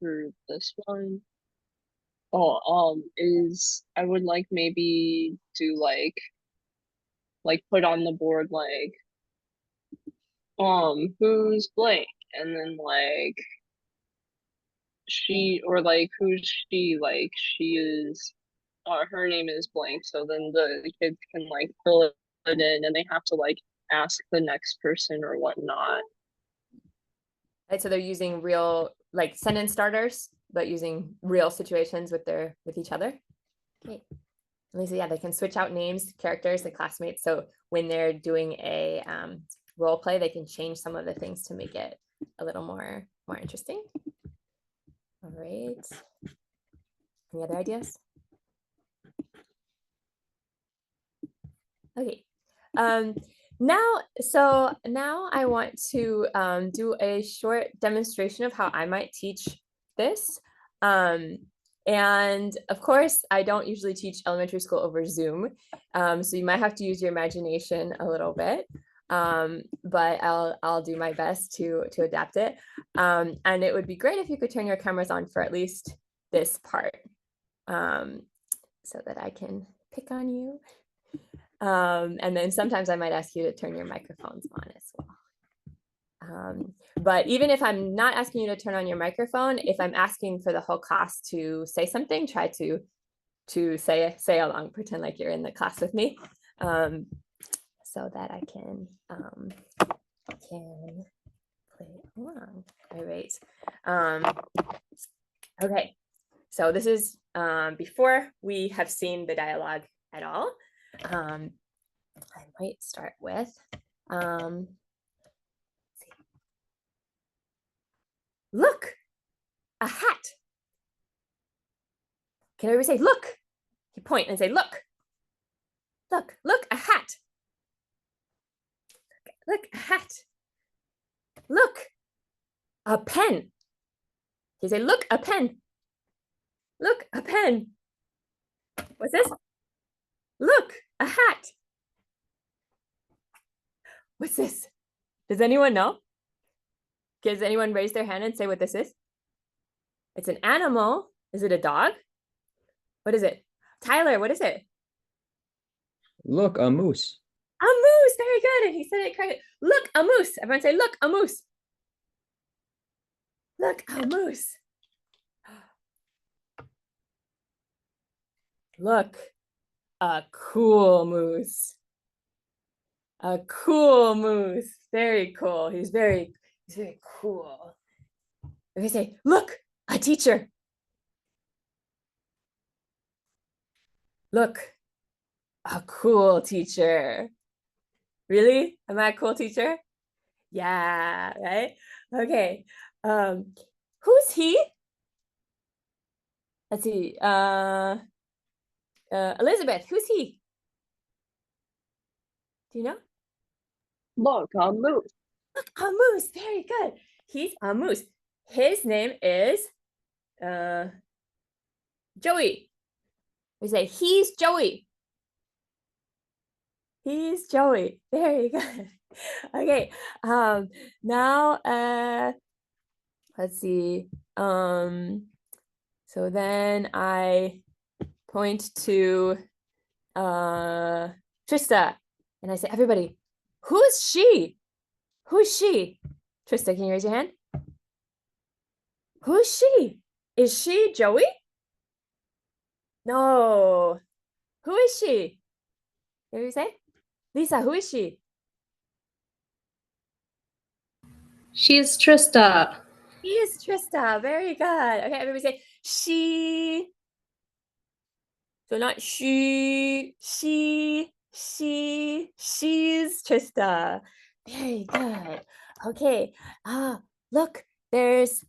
for this one. Oh, is I would like maybe do like put on the board like who's blank and then like she or like who's she like she is her name is blank so then the kids can like fill it in and they have to like ask the next person or whatnot. Right, so they're using real like sentence starters, but using real situations with each other. Okay. So yeah, they can switch out names, characters, and classmates. So when they're doing a role play, they can change some of the things to make it a little more interesting. All right. Any other ideas? Okay. Now I want to do a short demonstration of how I might teach this. And of course, I don't usually teach elementary school over Zoom. So you might have to use your imagination a little bit. But I'll do my best to adapt it. And it would be great if you could turn your cameras on for at least this part, so that I can pick on you. And then sometimes I might ask you to turn your microphones on as well. But even if I'm not asking you to turn on your microphone, if I'm asking for the whole class to say something, try to say along, pretend like you're in the class with me, so that I can play along. All right. Okay. So this is before we have seen the dialogue at all. I might start with look, a hat. Can everybody say look? You point and say look, look, a hat. Look, a hat. Look, a pen. You say look, a pen. Look, a pen. What's this? Look, a hat. What's this? Does anyone know? Does anyone raise their hand and say what this is? It's an animal. Is it a dog? What is it? Tyler, what is it? Look, a moose. A moose. Very good. And he said it correctly. Look, a moose. Everyone say, look, a moose. Look, a moose. Look, a cool moose. A cool moose. Very cool. He's very cool. If you say, look, a teacher. Look, a cool teacher. Really? Am I a cool teacher? Yeah, right? Okay. Who's he? Let's see. Elizabeth, who's he? Do you know? Look, a moose. Look, a moose. Very good. He's a moose. His name is Joey. We say he's Joey. He's Joey. Very good. Okay. Now let's see. So then I point to Trista and I say, everybody, who's she? Who's she? Trista, can you raise your hand? Who's she? Is she Joey? No. Who is she? What do you say? Lisa, who is she? She is Trista. She is Trista. Very good. Okay, everybody say she. So not she's Trista. Very good. Okay. Look, there's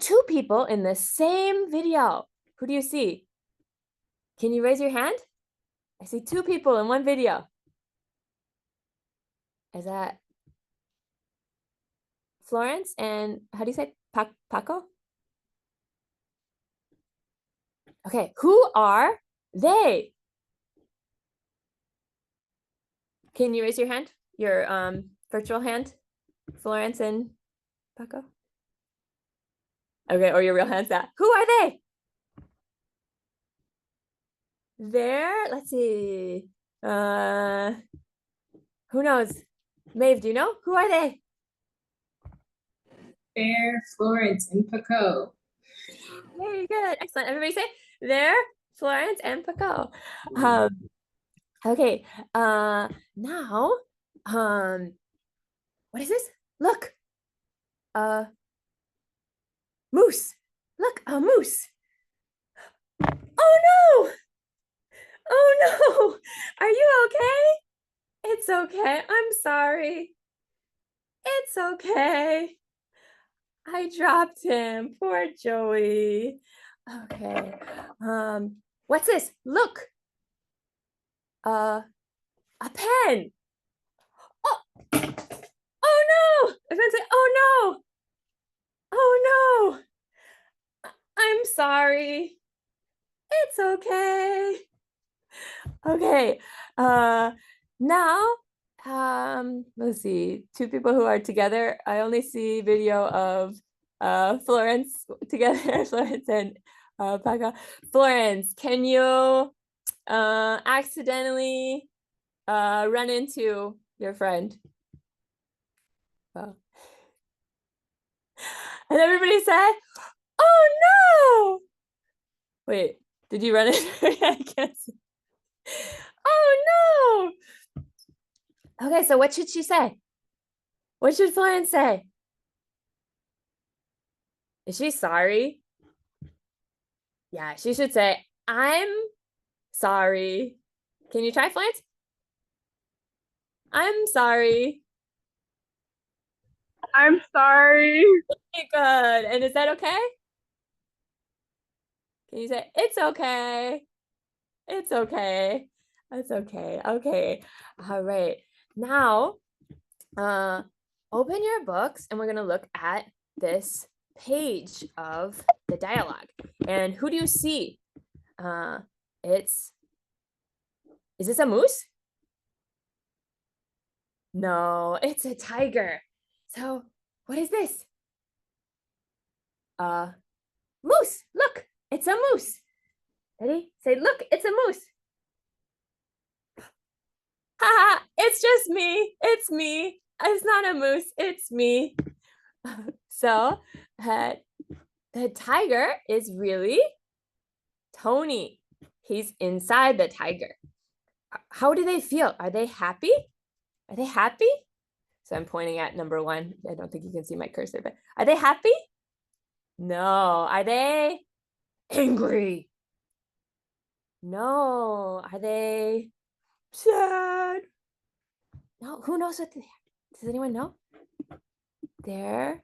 two people in the same video. Who do you see? Can you raise your hand? I see two people in one video. Is that Florence and how do you say Paco? Okay, who are they? Can you raise your hand? Your virtual hand, Florence and Paco? Okay, or your real hands out. Who are they? They're, let's see. Who knows? Maeve, do you know? Who are they? Bear, Florence, and Pico. Very good. Excellent. Everybody say there, Florence and Pico. Okay. Now, what is this? Look. Moose. Look, a moose. Oh no! Oh no! Are you okay? It's okay. I'm sorry. It's okay. I dropped him. Poor Joey. Okay. What's this? Look. A pen. Oh, oh no! Everyone say, oh no! Oh no! I'm sorry. It's okay. Okay. Now, let's see. Two people who are together. I only see video of Florence together, Florence and Paca. Florence, can you accidentally run into your friend? Oh. And everybody said, oh no! Wait, did you run into I can't see. Oh no! Okay, so what should she say? What should Florence say? Is she sorry? Yeah, she should say, I'm sorry. Can you try, Florence? I'm sorry. I'm sorry. Okay, good. And is that okay? Can you say, it's okay? It's okay. It's okay. Okay. All right. Now, open your books and we're going to look at this page of the dialogue. And who do you see? Is this a moose? No, it's a tiger. So what is this? Moose. Look, it's a moose. Ready? Say, look, it's a moose. Haha, it's just me. It's me. It's not a moose. It's me. So the tiger is really Tony. He's inside the tiger. How do they feel? Are they happy? Are they happy? So I'm pointing at number 1. I don't think you can see my cursor, but are they happy? No. Are they angry? No. Are they sad? No. Who knows what they are? Does anyone know? They're,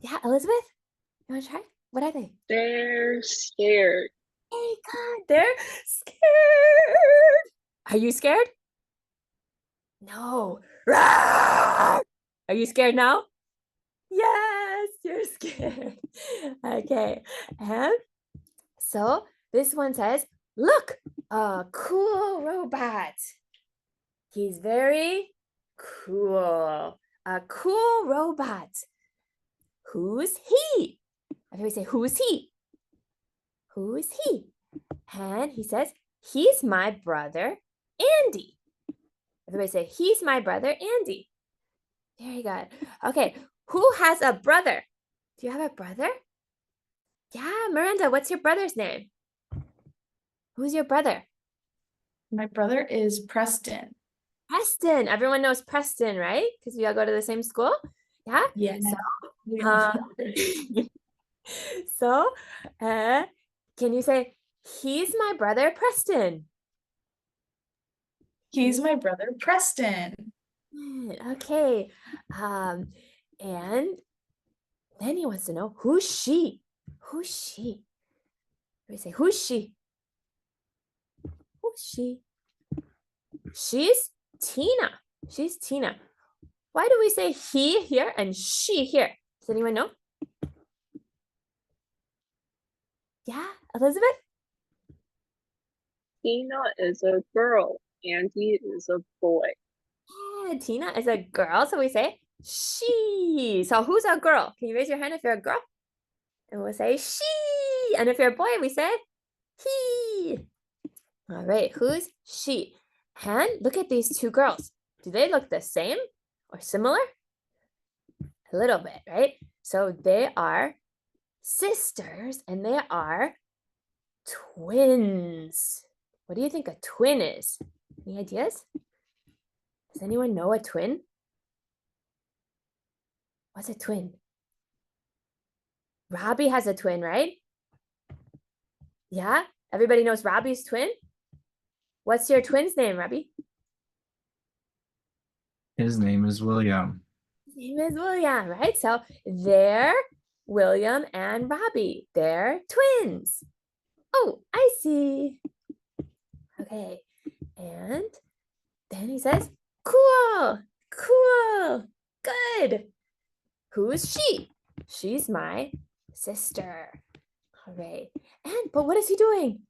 yeah, Elizabeth? You want to try? What are they? They're scared. Very good. They're scared. Are you scared? No. Rawr! Are you scared now? Yes, you're scared. Okay. And so this one says, look, a cool robot. He's very cool. A cool robot. Who's he? Everybody say, who's he? Who is he? And he says, he's my brother, Andy. Everybody say, he's my brother, Andy. Very good. Okay, who has a brother? Do you have a brother? Yeah, Miranda, what's your brother's name? Who's your brother? My brother is Preston. Preston. Everyone knows Preston, right? Because we all go to the same school. Yeah? Yeah. So, can you say, he's my brother, Preston? He's my brother, Preston. Okay. And then he wants to know, who's she? Who's she? We say, who's she? Who's she? She's Tina. She's Tina. Why do we say he here and she here? Does anyone know? Yeah, Elizabeth? Tina is a girl. Andy is a boy. Yeah, Tina is a girl, so we say she. So who's a girl? Can you raise your hand if you're a girl? And we'll say she. And if you're a boy, we say he. All right, who's she? And look at these two girls. Do they look the same or similar? A little bit, right? So they are sisters and they are twins. What do you think a twin is? Any ideas? Does anyone know a twin? What's a twin? Robbie has a twin, right? Yeah, everybody knows Robbie's twin. What's your twin's name, Robbie? His name is William. His name is William, right? So they're William and Robbie. They're twins. Oh, I see. Okay, and then he says, cool, cool, good. Who's she? She's my sister. All right. But what is he doing?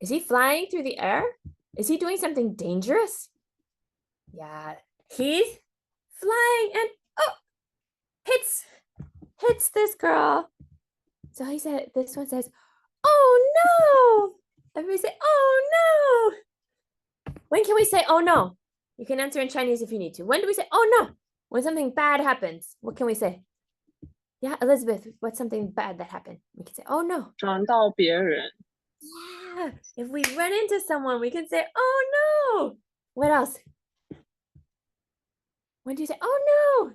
Is he flying through the air? Is he doing something dangerous? Yeah, he's flying and hits this girl. So he said, this one says, oh no. Everybody say, oh no. When can we say, oh no? You can answer in Chinese if you need to. When do we say, oh no? When something bad happens, what can we say? Yeah, Elizabeth, what's something bad that happened? We can say, oh no. 撞到别人 Yeah, if we run into someone, we can say, oh no. What else? When do you say, oh no?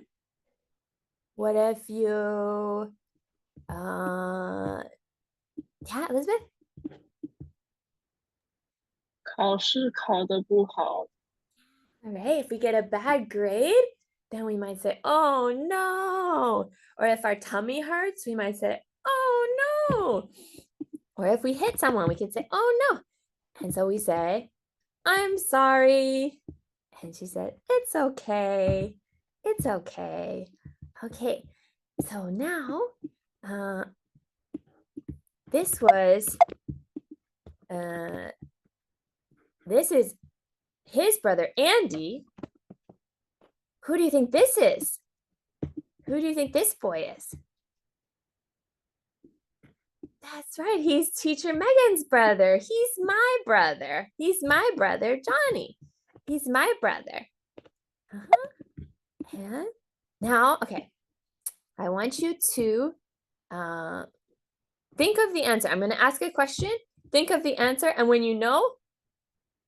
What if you, yeah, Elizabeth? 考试考得不好 All right, if we get a bad grade, then we might say, oh no. Or if our tummy hurts, we might say, oh no. Or if we hit someone, we can say, oh no. And so we say, I'm sorry. And she said, it's okay. It's okay. Okay, so now, this is his brother, Andy. Who do you think this is? Who do you think this boy is? That's right, he's teacher Megan's brother. He's my brother. He's my brother, Johnny. He's my brother. And now, okay, I want you to think of the answer. I'm going to ask a question. Think of the answer. And when you know,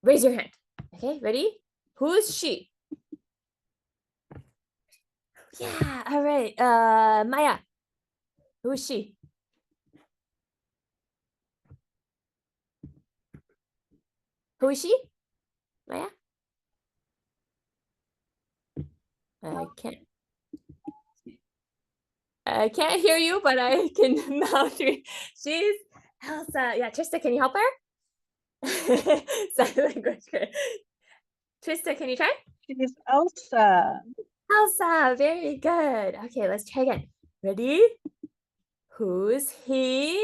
raise your hand. Okay, ready? Who is she? Yeah, all right. Maya, who is she? Who is she? Maya? I can't hear you, but I can mouth you. She's Elsa. Yeah, Trista, can you help her? Sign language. Trista, can you try? She's Elsa. Elsa, very good. Okay, let's try again. Ready? Who's he?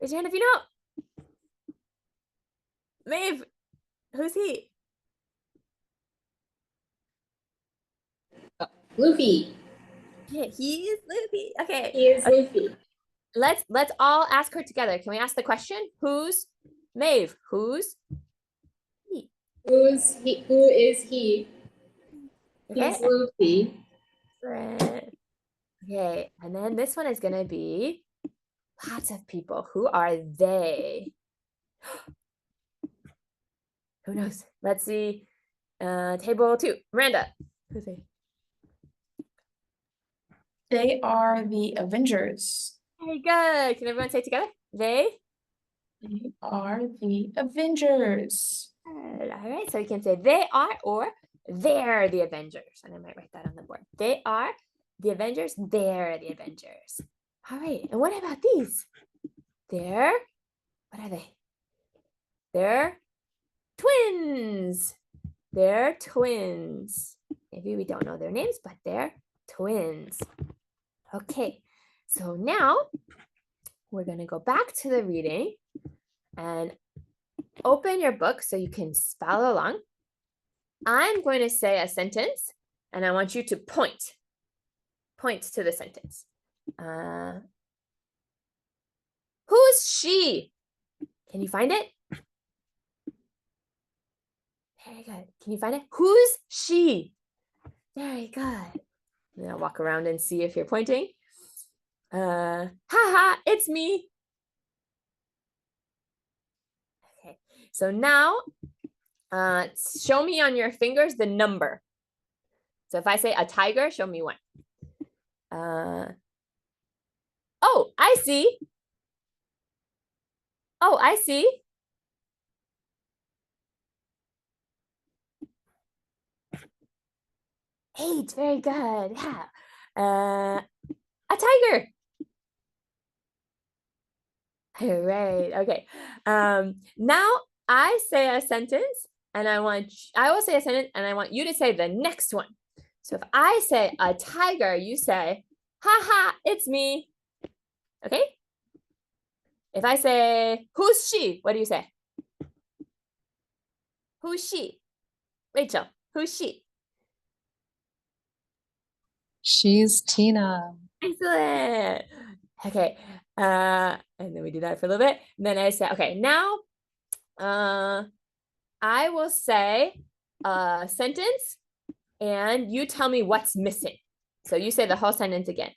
Raise your hand if you know. Maeve, who's he? Luffy. Yeah, he is Luffy. Okay. He is Luffy. Let's all ask her together. Can we ask the question? Who's Maeve? Who's he? Who is he? Okay. He's Luffy. Okay, and then this one is gonna be lots of people. Who are they? Who knows? Let's see. Table 2. Miranda. Who's they? They are the Avengers. Very good. Can everyone say it together? They? They are the Avengers. Good. All right, so you can say they are or they're the Avengers. And I might write that on the board. They are the Avengers. They're the Avengers. All right, and what about these? They're, what are they? They're twins. They're twins. Maybe we don't know their names, but they're twins. Okay, so now we're going to go back to the reading and open your book so you can follow along. I'm going to say a sentence and I want you to point. point to the sentence. Who's she? Can you find it? Very good. Can you find it? Who's she? Very good. Now walk around and see if you're pointing. Haha, it's me. Okay, so now show me on your fingers the number. So if I say a tiger, show me one. Oh, I see. Oh, I see. 8, very good. Yeah. A tiger. All right. Okay. Now I say a sentence and I will say a sentence and I want you to say the next one. So if I say a tiger, you say, haha, it's me. Okay. If I say, who's she? What do you say? Who's she? Rachel, who's she? She's Tina. Excellent. Okay. And then we do that for a little bit. And then I say, okay, now I will say a sentence and you tell me what's missing. So you say the whole sentence again.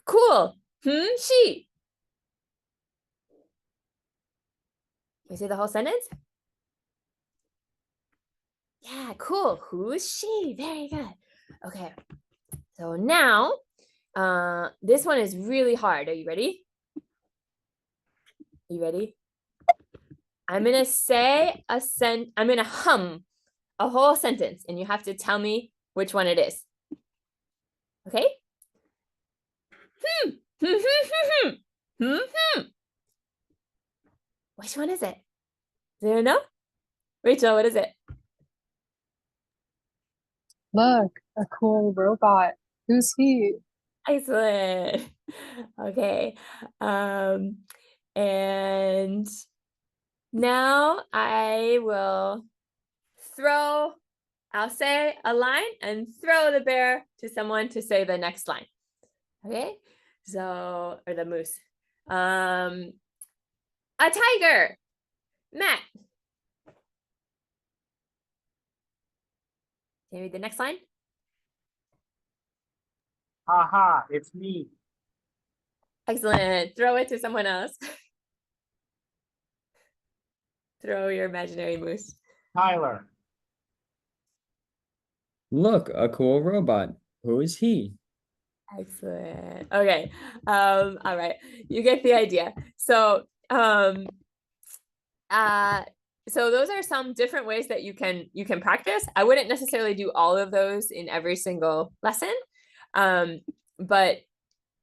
Cool. She. You say the whole sentence? Yeah, cool. Who's she? Very good. Okay. So now, this one is really hard. Are you ready? You ready? I'm gonna say I'm gonna hum a whole sentence and you have to tell me which one it is. Okay? Which one is it? Do you know? Rachel, what is it? Look, a cool robot. Who's he? Excellent. Okay. And now I'll say a line and throw the bear to someone to say the next line. Okay. So, or the moose. A tiger. Matt. Can you read the next line? Haha, it's me. Excellent. Throw it to someone else. Throw your imaginary moose. Tyler. Look, a cool robot. Who is he? Excellent. Okay. All right. You get the idea. So, so those are some different ways that you can practice. I wouldn't necessarily do all of those in every single lesson. But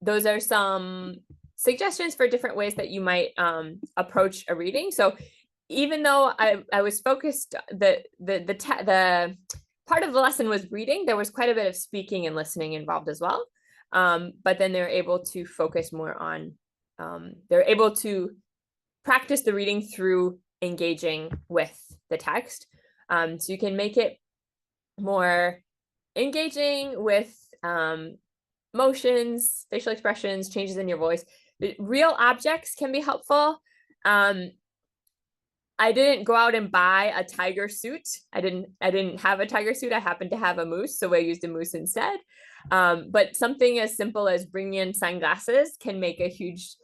those are some suggestions for different ways that you might approach a reading. So even though I was focused, the part of the lesson was reading, there was quite a bit of speaking and listening involved as well. But then they're able to focus more on, they're able to practice the reading through engaging with the text. So you can make it more engaging with motions, facial expressions, changes in your voice. Real objects can be helpful. I didn't go out and buy a tiger suit. I didn't have a tiger suit. I happened to have a moose, so I used a moose instead. But something as simple as bringing in sunglasses can make a huge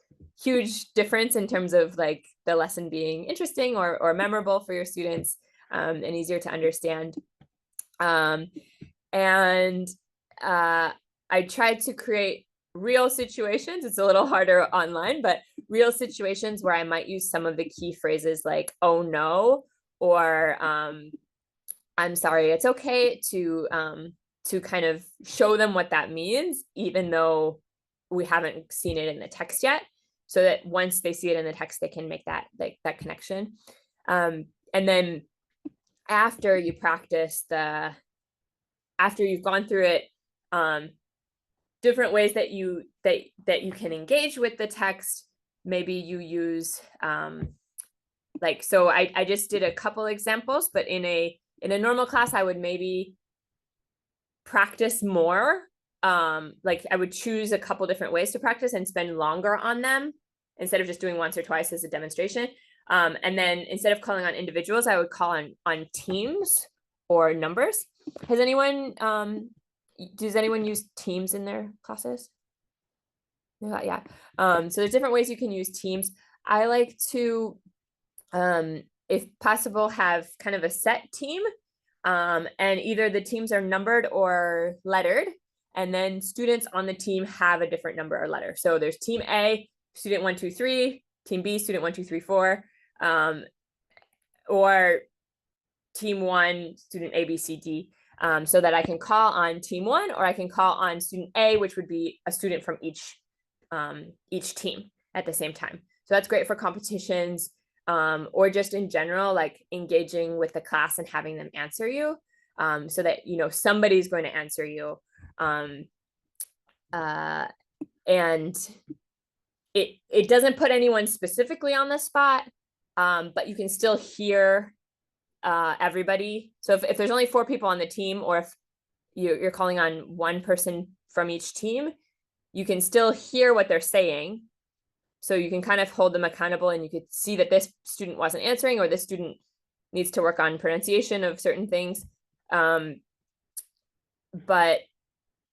difference in terms of like the lesson being interesting or memorable for your students, and easier to understand. I tried to create real situations. It's a little harder online, but real situations where I might use some of the key phrases like, oh no, or I'm sorry, it's okay, to kind of show them what that means, even though we haven't seen it in the text yet, so that once they see it in the text, they can make that connection. And then after you practice after you've gone through it, different ways that you can engage with the text. Maybe you use so I just did a couple examples, but in a normal class I would maybe practice more like I would choose a couple different ways to practice and spend longer on them instead of just doing once or twice as a demonstration. And then instead of calling on individuals, I would call on teams or numbers. Does anyone use teams in their classes? Yeah. So there's different ways you can use teams. I like to, if possible, have kind of a set team. And either the teams are numbered or lettered, and then students on the team have a different number or letter. So there's team A, student 1, 2, 3, team B, student 1, 2, 3, 4, or team 1, student A, B, C, D, so that I can call on team 1, or I can call on student A, which would be a student from each team at the same time. So that's great for competitions, or just in general, like engaging with the class and having them answer you, so that, you know, somebody's going to answer you. And it doesn't put anyone specifically on the spot, but you can still hear everybody. So if there's only 4 people on the team, or if you're calling on one person from each team, you can still hear what they're saying. So you can kind of hold them accountable, and you could see that this student wasn't answering, or this student needs to work on pronunciation of certain things. But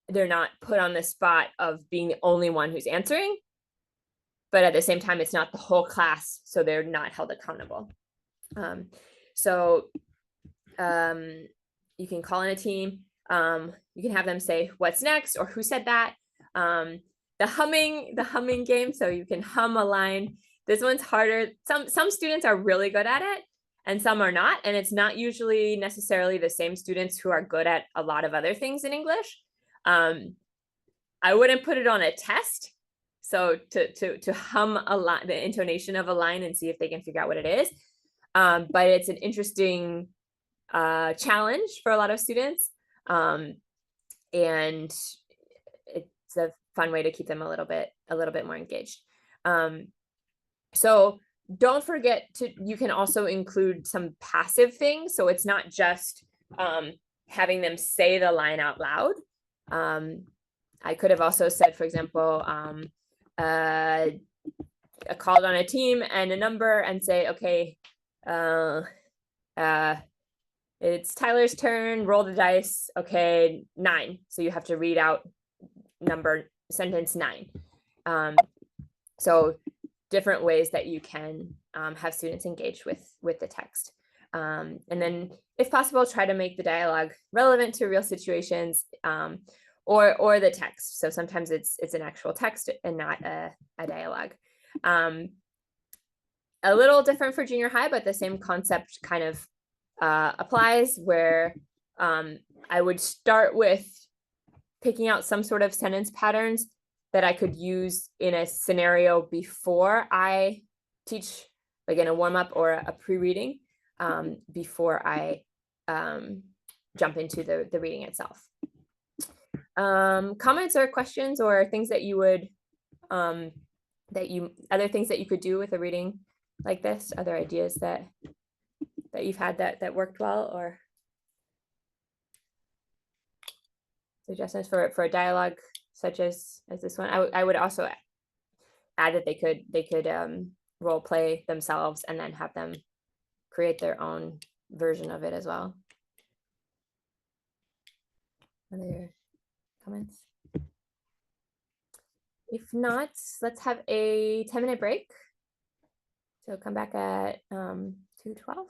they're not put on the spot of being the only one who's answering. But at the same time, it's not the whole class, so they're not held accountable. So you can call in a team. You can have them say what's next, or who said that. The humming game, so you can hum a line. This one's harder. Some students are really good at it, and some are not, and it's not usually necessarily the same students who are good at a lot of other things in English. I wouldn't put it on a test, so to hum a line, the intonation of a line, and see if they can figure out what it is. But it's an interesting challenge for a lot of students, and it's a fun way to keep them a little bit more engaged. So don't forget you can also include some passive things, so it's not just having them say the line out loud. I could have also said, for example, I called on a team and a number and say, okay, it's Tyler's turn, roll the dice. Okay, 9. So you have to read out sentence 9. So different ways that you can have students engage with the text. And then if possible, try to make the dialogue relevant to real situations, or the text. So sometimes it's an actual text and not a dialogue. A little different for junior high, but the same concept kind of applies, where I would start with picking out some sort of sentence patterns that I could use in a scenario before I teach, like in a warm-up or a pre-reading, before I jump into the reading itself. Comments or questions, or things that you would other things that you could do with a reading like this, other ideas that you've had that worked well, or suggestions for a dialogue such as this one. I would also add that they could role play themselves and then have them create their own version of it as well. Other comments? If not, let's have a 10-minute break. So come back at 2:12.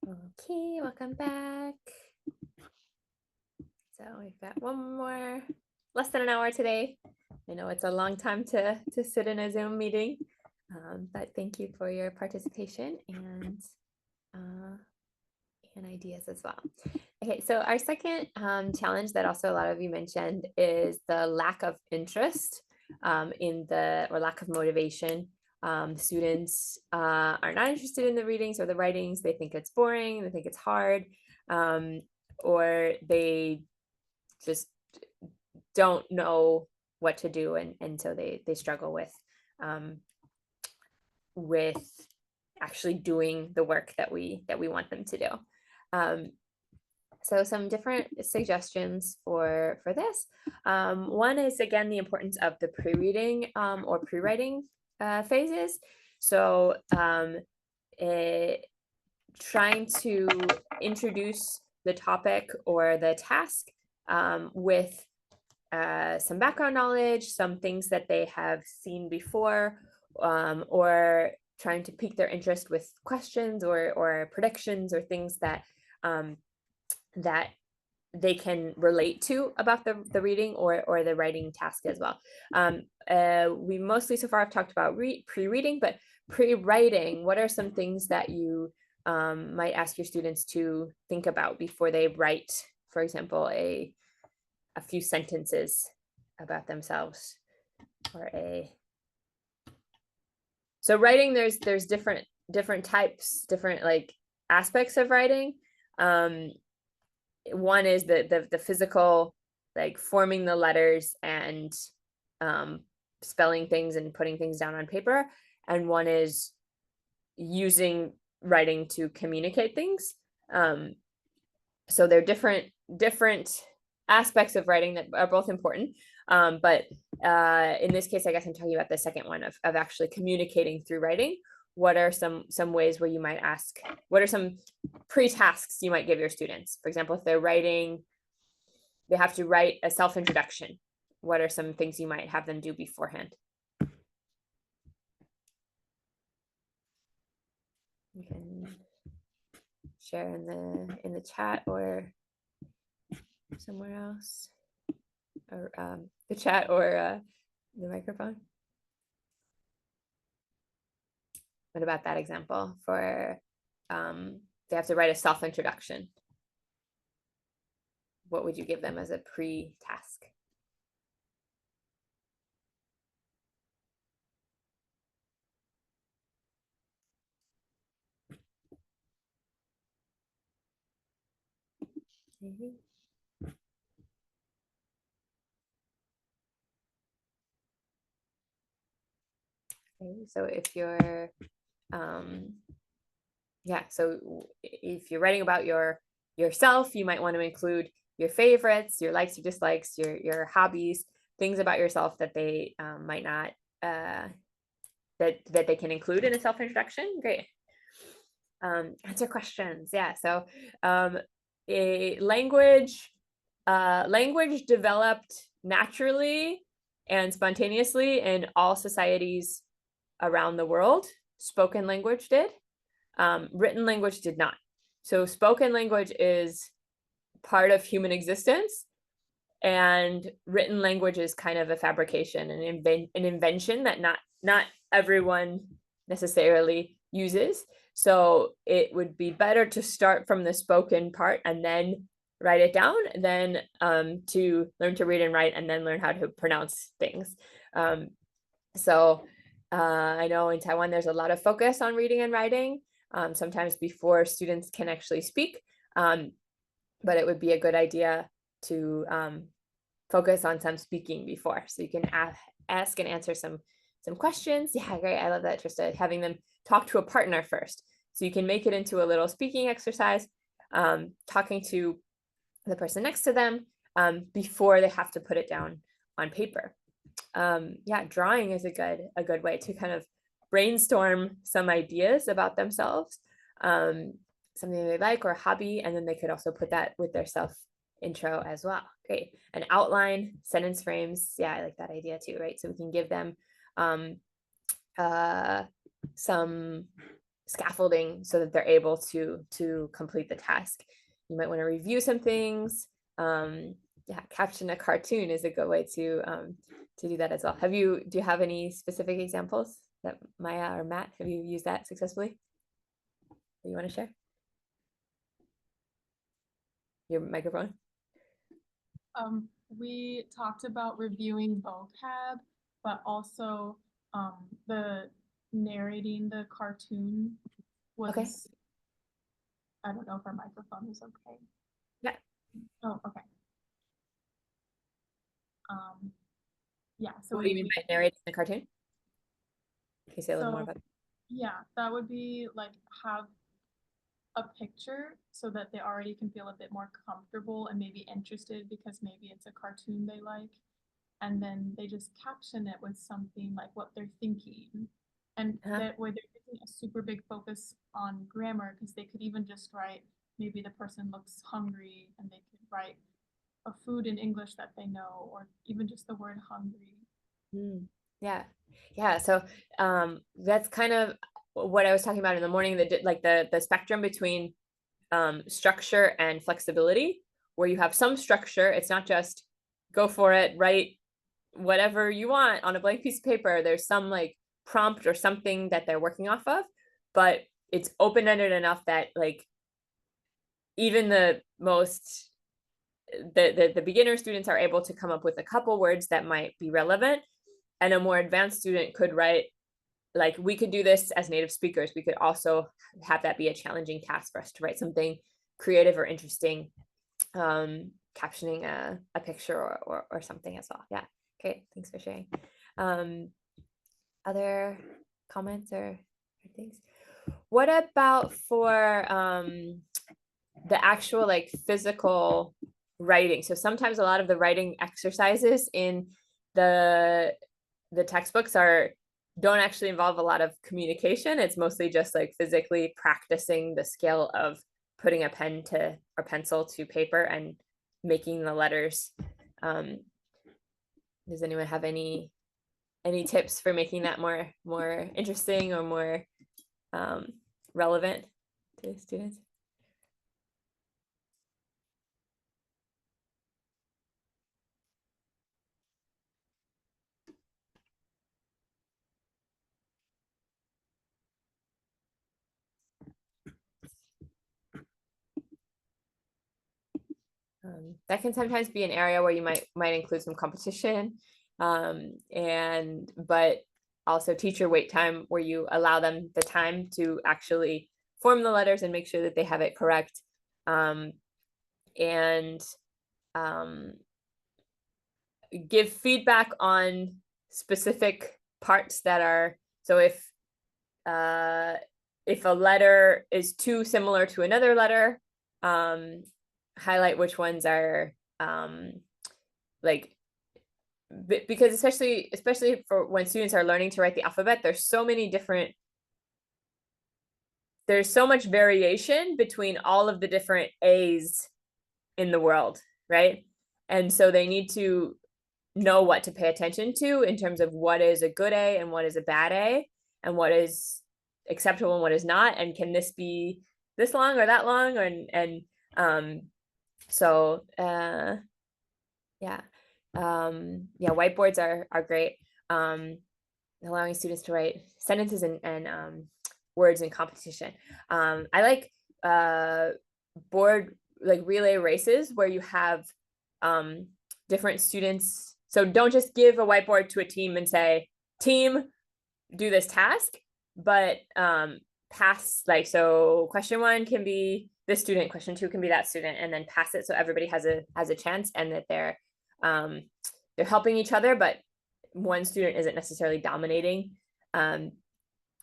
Okay, welcome back. So we've got one more, less than an hour today. I know it's a long time to sit in a Zoom meeting, but thank you for your participation and ideas as well. Okay, so our second challenge that also a lot of you mentioned is the lack of interest or lack of motivation. Students are not interested in the readings or the writings. They think it's boring, they think it's hard, or they just don't know what to do, and so they struggle with actually doing the work that we want them to do. So some different suggestions for this. One is, again, the importance of the pre-reading or pre-writing phases. So trying to introduce the topic or the task with some background knowledge, some things that they have seen before, or trying to pique their interest with questions or predictions or things that that they can relate to about the reading or the writing task as well. We mostly so far have talked about pre-reading, but pre-writing, what are some things that you might ask your students to think about before they write, for example, a few sentences about themselves, or so writing, there's different types, different like aspects of writing. One is the physical, like forming the letters and spelling things and putting things down on paper, and one is using writing to communicate things. So they're different aspects of writing that are both important, but in this case, I guess I'm talking about the second one of actually communicating through writing. What are some ways where you might ask, what are some pre-tasks you might give your students? For example, if they're writing, they have to write a self-introduction. What are some things you might have them do beforehand? You can share in the chat or somewhere else, or the chat or the microphone. What about that example for they have to write a self-introduction? What would you give them as a pre-task? Okay, so if you're so if you're writing about yourself, you might want to include your favorites, your likes, your dislikes, your hobbies, things about yourself that they might not that they can include in a self-introduction. Great. Answer questions. Yeah, so a language developed naturally and spontaneously in all societies around the world. Spoken language did. Written language did not. So spoken language is part of human existence, and written language is kind of a fabrication, an invention that not everyone necessarily uses. So it would be better to start from the spoken part and then write it down than to learn to read and write and then learn how to pronounce things. So I know in Taiwan there's a lot of focus on reading and writing, sometimes before students can actually speak, but it would be a good idea to focus on some speaking before, so you can ask and answer some questions. Yeah, great. I love that, Trista, having them talk to a partner first, so you can make it into a little speaking exercise, talking to the person next to them before they have to put it down on paper. Yeah, drawing is a good way to kind of brainstorm some ideas about themselves, something they like or a hobby, and then they could also put that with their self intro as well. Great. An outline, sentence frames. Yeah, I like that idea too, right? So we can give them some scaffolding so that they're able to complete the task. You might want to review some things. Yeah, caption a cartoon is a good way to do that as well. Do you have any specific examples that Maya or Matt, have you used that successfully that you want to share? Your microphone. We talked about reviewing vocab, but also the narrating the cartoon was, Okay. I don't know if our microphone is okay. Yeah. Oh, okay. Yeah, so What do you mean by narrating the cartoon? Can you say a little more about it? Yeah, that would be like have a picture so that they already can feel a bit more comfortable and maybe interested because maybe it's a cartoon they like. And then they just caption it with something like what they're thinking. And that way they're putting a super big focus on grammar because they could even just write, maybe the person looks hungry and they could write a food in English that they know, or even just the word hungry. Yeah. So that's kind of what I was talking about in the morning, the spectrum between structure and flexibility, where you have some structure. It's not just go for it, write whatever you want on a blank piece of paper. There's some like prompt or something that they're working off of, but it's open-ended enough that like even the most the beginner students are able to come up with a couple words that might be relevant, and a more advanced student could write, like we could do this as native speakers. We could also have that be a challenging task for us to write something creative or interesting, captioning a picture or something as well. Yeah, great, thanks for sharing. Other comments or things? What about for the actual like physical writing? So sometimes a lot of the writing exercises in the textbooks don't actually involve a lot of communication. It's mostly just like physically practicing the skill of putting a pen to or pencil to paper and making the letters. Does anyone have any tips for making that more interesting or more relevant to students? That can sometimes be an area where you might include some competition, but also teacher wait time, where you allow them the time to actually form the letters and make sure that they have it correct, and give feedback on specific parts that are, so if a letter is too similar to another letter, highlight which ones are like, because especially for when students are learning to write the alphabet, there's so much variation between all of the different A's in the world, right? And so they need to know what to pay attention to in terms of what is a good A and what is a bad A, and what is acceptable and what is not, and can this be this long or that long, whiteboards are great, allowing students to write sentences and words in competition. I like board like relay races where you have different students. So don't just give a whiteboard to a team and say, team, do this task, but pass, like, so question 1 can be this student, question 2 can be that student, and then pass it so everybody has a chance, and that they're helping each other, but one student isn't necessarily dominating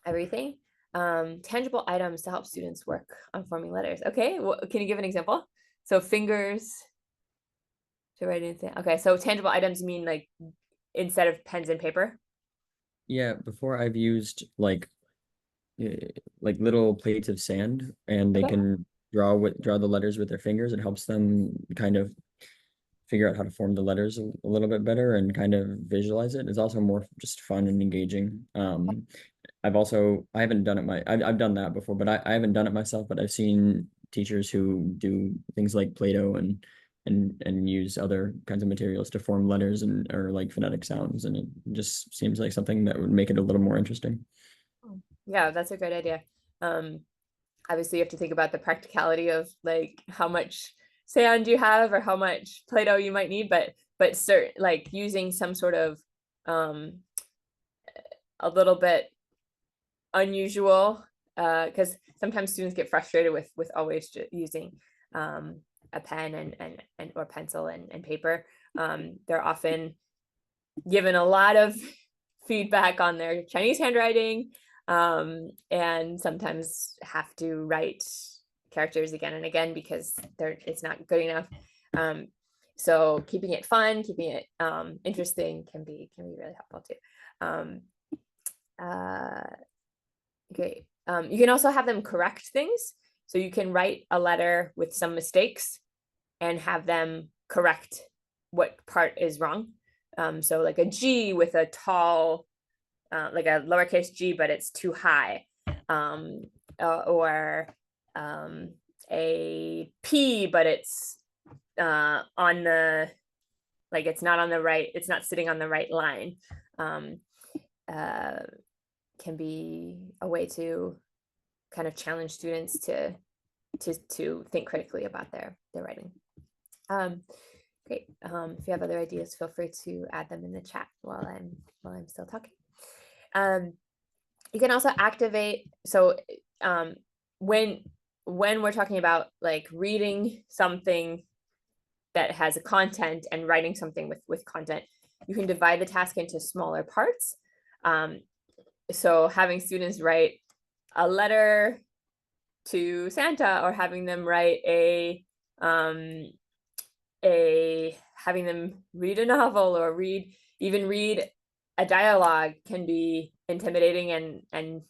everything. Tangible items to help students work on forming letters. Okay, well, can you give an example? So fingers to write anything. Okay, so tangible items mean like instead of pens and paper? Yeah, before I've used like little plates of sand, and they Okay. can draw the letters with their fingers. It helps them kind of figure out how to form the letters a little bit better and kind of visualize it. It's also more just fun and engaging. I haven't done it I've done that before, but I haven't done it myself, but I've seen teachers who do things like Play-Doh and use other kinds of materials to form letters and or like phonetic sounds, and it just seems like something that would make it a little more interesting. Yeah, that's a great idea. Obviously you have to think about the practicality of like how much sand you have or how much Play-Doh you might need, but like using some sort of a little bit unusual, because sometimes students get frustrated with always using a pen and or pencil and paper. They're often given a lot of feedback on their Chinese handwriting, and sometimes have to write characters again and again because it's not good enough. So keeping it fun, keeping it interesting can be really helpful too. Great. You can also have them correct things. So you can write a letter with some mistakes and have them correct what part is wrong. So like a G with a tall, like a lowercase g, but it's too high. Or a P, but it's on the, like it's not on the right, it's not sitting on the right line. Can be a way to kind of challenge students to think critically about their writing. Great. If you have other ideas, feel free to add them in the chat while I'm still talking. You can also activate. So when we're talking about like reading something that has a content and writing something with content, you can divide the task into smaller parts. So having students write a letter to Santa, or having them write having them read a novel or read a dialogue can be intimidating and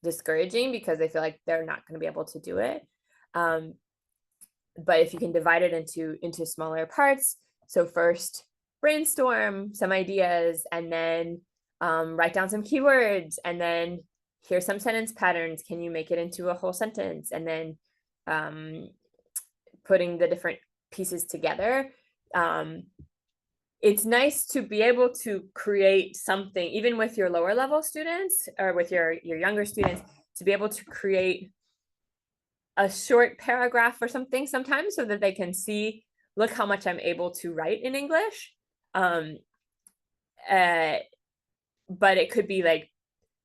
discouraging because they feel like they're not going to be able to do it. But if you can divide it into smaller parts, so first brainstorm some ideas, and then write down some keywords, and then here's some sentence patterns. Can you make it into a whole sentence? And then putting the different pieces together. It's nice to be able to create something, even with your lower level students or with your younger students, to be able to create a short paragraph or something sometimes so that they can see, look how much I'm able to write in English. But it could be like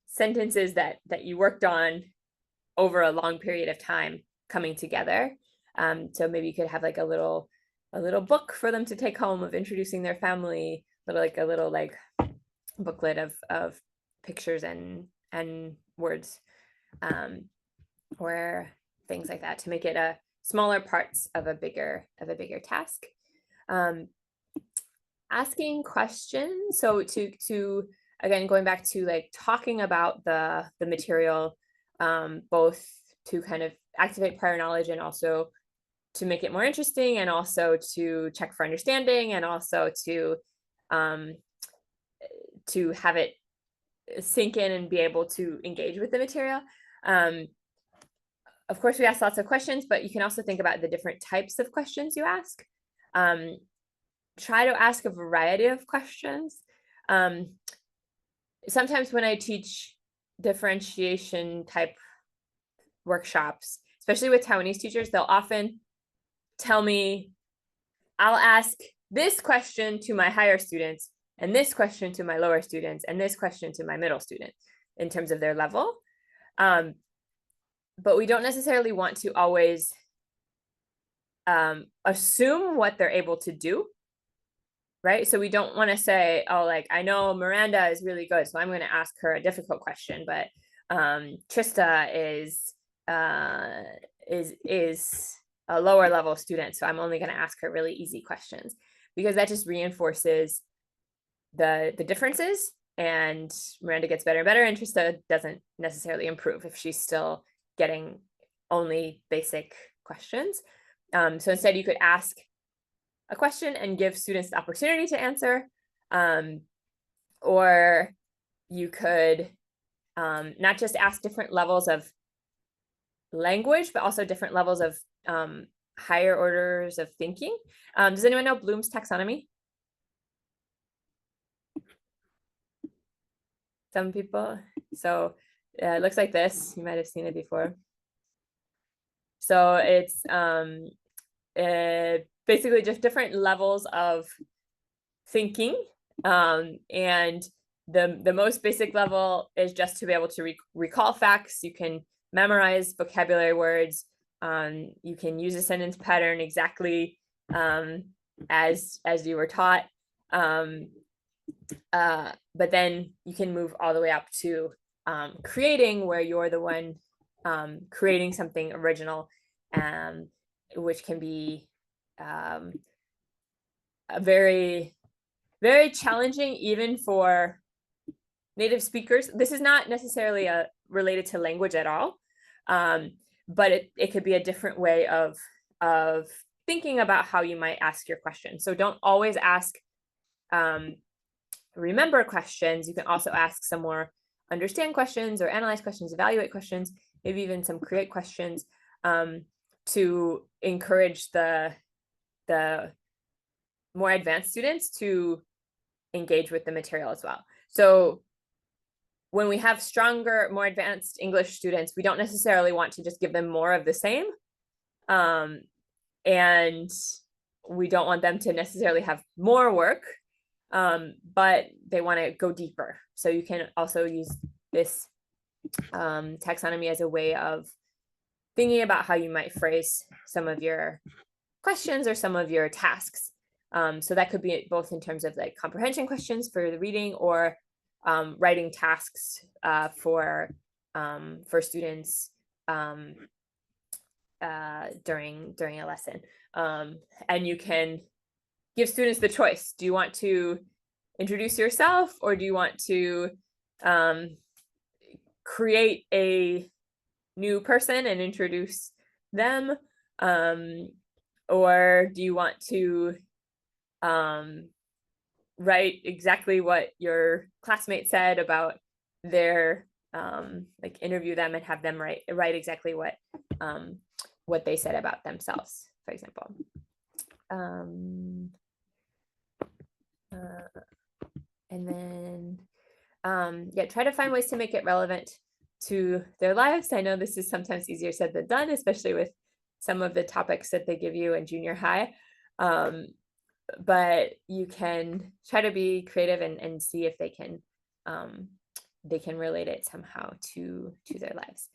sentences that you worked on over a long period of time coming together. So maybe you could have like a little book for them to take home of introducing their family, a little booklet of pictures and words, or things like that, to make it a smaller parts of a bigger task. Asking questions. So to again, going back to like talking about the material, both to kind of activate prior knowledge and also to make it more interesting, and also to check for understanding, and also to have it sink in and be able to engage with the material. Of course, we ask lots of questions, but you can also think about the different types of questions you ask. Try to ask a variety of questions. Sometimes when I teach differentiation type workshops, especially with Taiwanese teachers, they'll often tell me, I'll ask this question to my higher students, and this question to my lower students, and this question to my middle students in terms of their level. But we don't necessarily want to always assume what they're able to do, right? So we don't want to say, oh, like, I know Miranda is really good, so I'm going to ask her a difficult question, but Trista is a lower level student, so I'm only going to ask her really easy questions, because that just reinforces the differences, and Miranda gets better and better, and Trista doesn't necessarily improve if she's still getting only basic questions. So instead, you could ask a question and give students the opportunity to answer, or you could not just ask different levels of language, but also different levels of higher orders of thinking. Does anyone know Bloom's taxonomy? Some people. So it looks like this. You might have seen it before. So it's basically just different levels of thinking. And the most basic level is just to be able to recall facts. You can memorize vocabulary words. You can use a sentence pattern exactly as you were taught. But then you can move all the way up to creating, where you're the one creating something original, which can be a very, very challenging even for native speakers. This is not necessarily related to language at all, but it could be a different way of thinking about how you might ask your question. So don't always ask remember questions. You can also ask some more understand questions or analyze questions, evaluate questions, maybe even some create questions to encourage the more advanced students to engage with the material as well. So when we have stronger, more advanced English students, we don't necessarily want to just give them more of the same. And we don't want them to necessarily have more work, but they want to go deeper. So you can also use this taxonomy as a way of thinking about how you might phrase some of your questions or some of your tasks. So that could be both in terms of like comprehension questions for the reading, or writing tasks for students during a lesson. And you can give students the choice. Do you want to introduce yourself, or do you want to create a new person and introduce them? Or do you want to write exactly what your classmate said about their like interview them and have them write exactly what they said about themselves, for example. And then yeah, try to find ways to make it relevant to their lives. I know this is sometimes easier said than done, especially with some of the topics that they give you in junior high. But you can try to be creative and see if they can relate it somehow to their lives.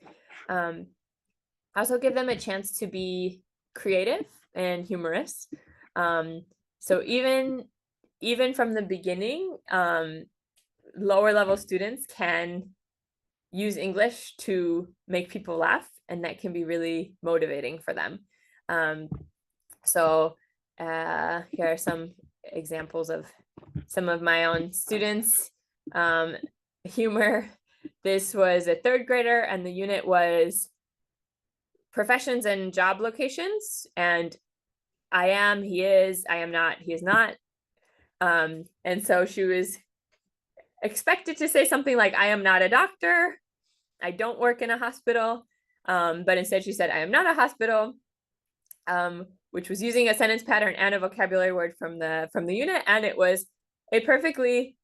Also give them a chance to be creative and humorous. So even from the beginning, lower level students can use English to make people laugh, and that can be really motivating for them. So here are some examples of some of my own students' humor. This was a third grader, and the unit was professions and job locations. And I am, he is, I am not, he is not. And so she was expected to say something like, I am not a doctor, I don't work in a hospital. But instead she said, I am not a hospital, which was using a sentence pattern and a vocabulary word from the unit. And it was a perfectly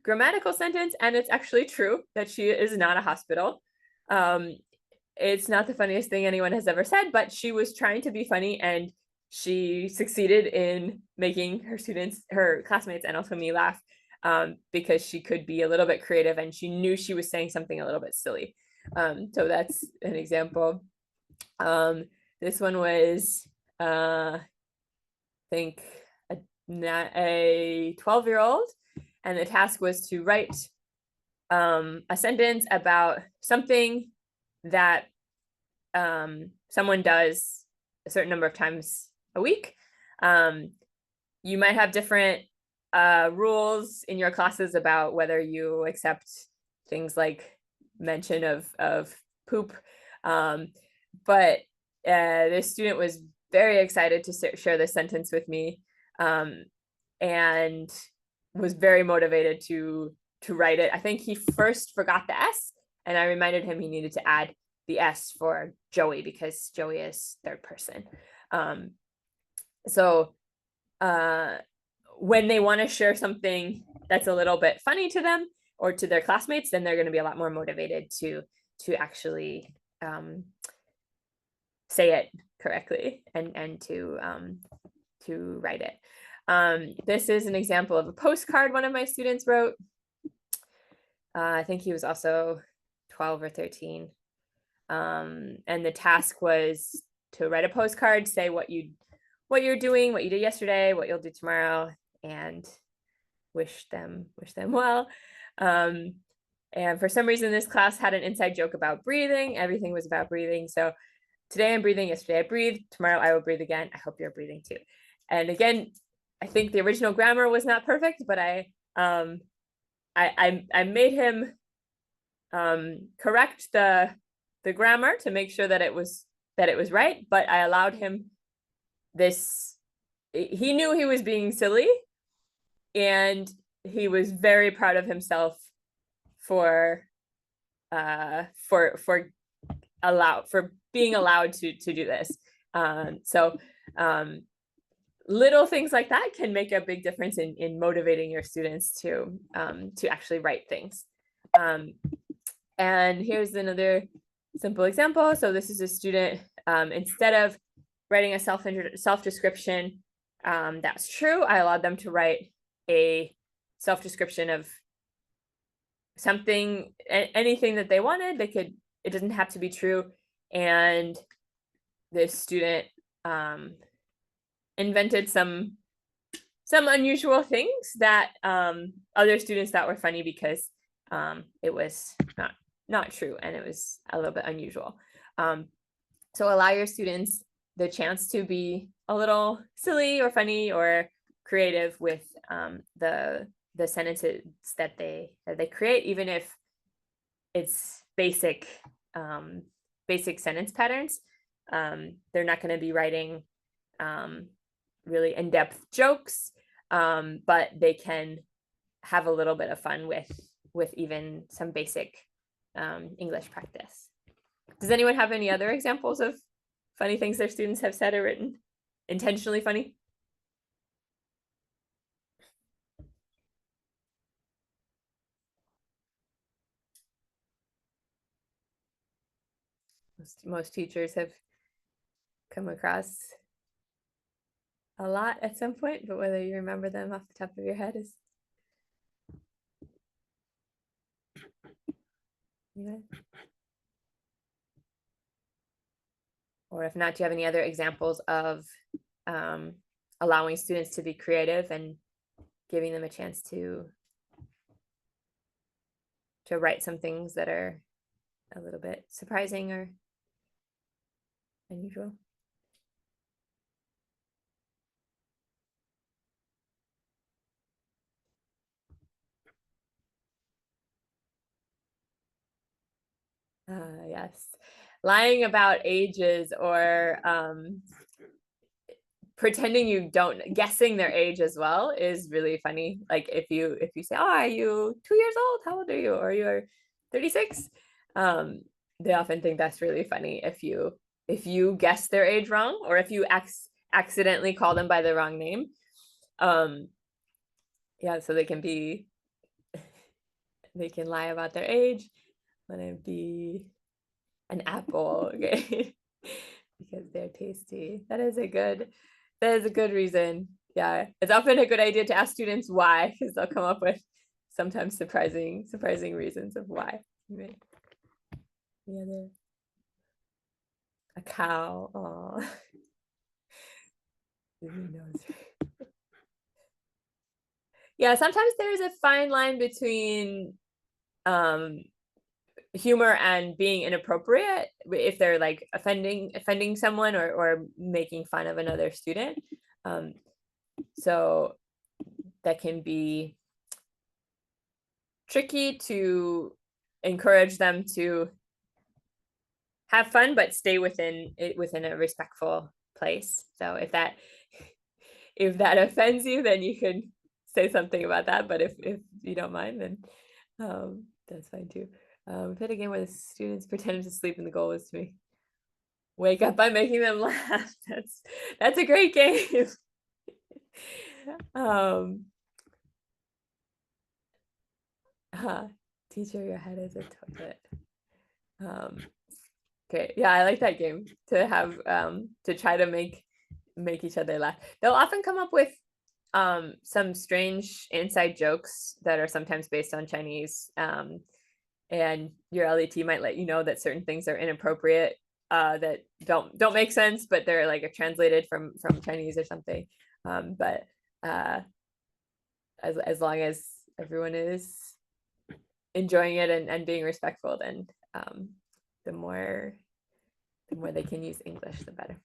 grammatical sentence, and it's actually true that she is not a hospital. It's not the funniest thing anyone has ever said, but she was trying to be funny, and she succeeded in making her students, her classmates, and also me laugh, because she could be a little bit creative, and she knew she was saying something a little bit silly. So that's an example. This one was, I think, a 12-year-old, and the task was to write a sentence about something that someone does a certain number of times a week. You might have different rules in your classes about whether you accept things like mention of poop, but this student was very excited to share this sentence with me, and was very motivated to write it. I think he first forgot the S, And I reminded him he needed to add the S for Joey because Joey is third person. So when they want to share something that's a little bit funny to them or to their classmates, then they're going to be a lot more motivated to actually say it correctly and to write it. This is an example of a postcard one of my students wrote. I think he was also 12 or 13. And the task was to write a postcard, say what you're doing, what you did yesterday, what you'll do tomorrow, and wish them well. And for some reason, this class had an inside joke about breathing. Everything was about breathing. So today I'm breathing, yesterday I breathed, tomorrow I will breathe again. I hope you're breathing too. And again, I think the original grammar was not perfect, but I made him correct the grammar to make sure that it was right, but I allowed him this. He knew he was being silly, and he was very proud of himself for being allowed to do this. So little things like that can make a big difference in motivating your students to actually write things. And here's another simple example. So this is a student, instead of writing a self-description that's true, I allowed them to write a self-description of something, anything that they wanted. It doesn't have to be true. And this student invented some unusual things that other students thought were funny because it was not true and it was a little bit unusual. So allow your students the chance to be a little silly or funny or creative with the sentences that they create, even if it's basic sentence patterns. They're not going to be writing really in-depth jokes, but they can have a little bit of fun with even some basic English practice. Does anyone have any other examples of funny things their students have said or written? Intentionally funny? Most teachers have come across a lot at some point, but whether you remember them off the top of your head is or if not, do you have any other examples of allowing students to be creative and giving them a chance to write some things that are a little bit surprising or unusual? Yes, lying about ages or pretending you don't, guessing their age as well is really funny. Like if you say, oh, are you 2 years old? How old are you? Or you're 36? They often think that's really funny if you guess their age wrong, or if you accidentally call them by the wrong name. Yeah, so they can lie about their age. Let it be an apple, okay? Because they're tasty. That is a good reason. Yeah, it's often a good idea to ask students why, because they'll come up with sometimes surprising reasons of why. Right? The other, a cow. Oh, yeah. Sometimes there's a fine line between humor and being inappropriate if they're like offending someone or making fun of another student. So that can be tricky to encourage them to have fun but stay within a respectful place. So if that offends you, then you can say something about that, but if you don't mind, then that's fine too. We played a game where the students pretended to sleep and the goal was to wake up by making them laugh. That's a great game. Teacher, your head is a toilet. Okay, yeah, I like that game to have to try to make each other laugh. They'll often come up with some strange inside jokes that are sometimes based on Chinese. And your LET might let you know that certain things are inappropriate, that don't make sense, but they're like translated from Chinese or something. But as long as everyone is enjoying it and being respectful, then the more they can use English, the better.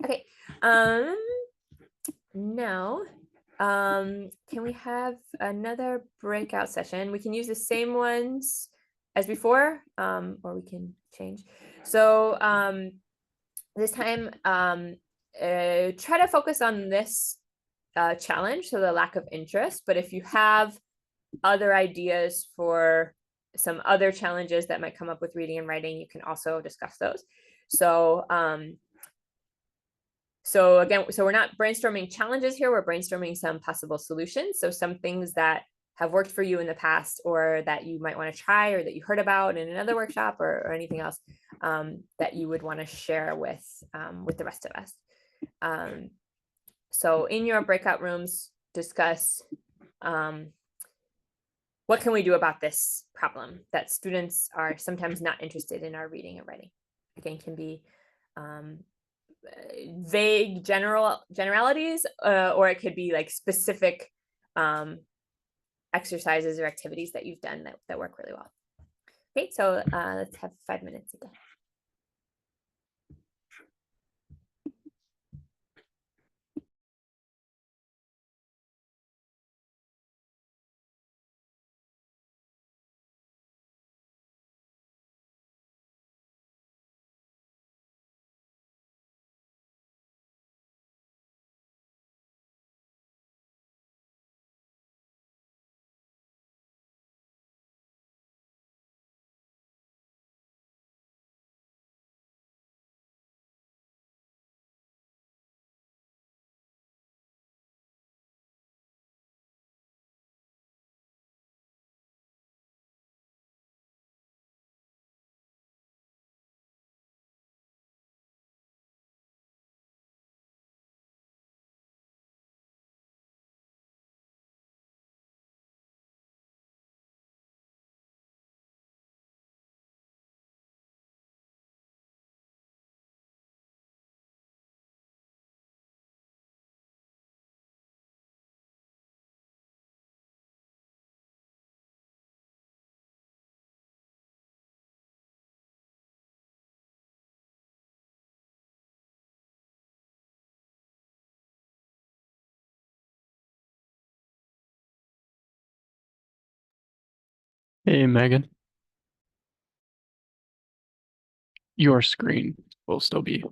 Okay. Now, can we have another breakout session? We can use the same ones as before, or we can change. So this time, try to focus on this challenge, so the lack of interest. But if you have other ideas for some other challenges that might come up with reading and writing, you can also discuss those. So again, we're not brainstorming challenges here, we're brainstorming some possible solutions. So some things that have worked for you in the past, or that you might want to try, or that you heard about in another workshop, or anything else that you would want to share with the rest of us. So in your breakout rooms, discuss what can we do about this problem that students are sometimes not interested in our reading and writing. Again, can be vague generalities, or it could be like specific exercises or activities that you've done that work really well. Okay, so let's have 5 minutes again. Hey, Megan. Your screen will still be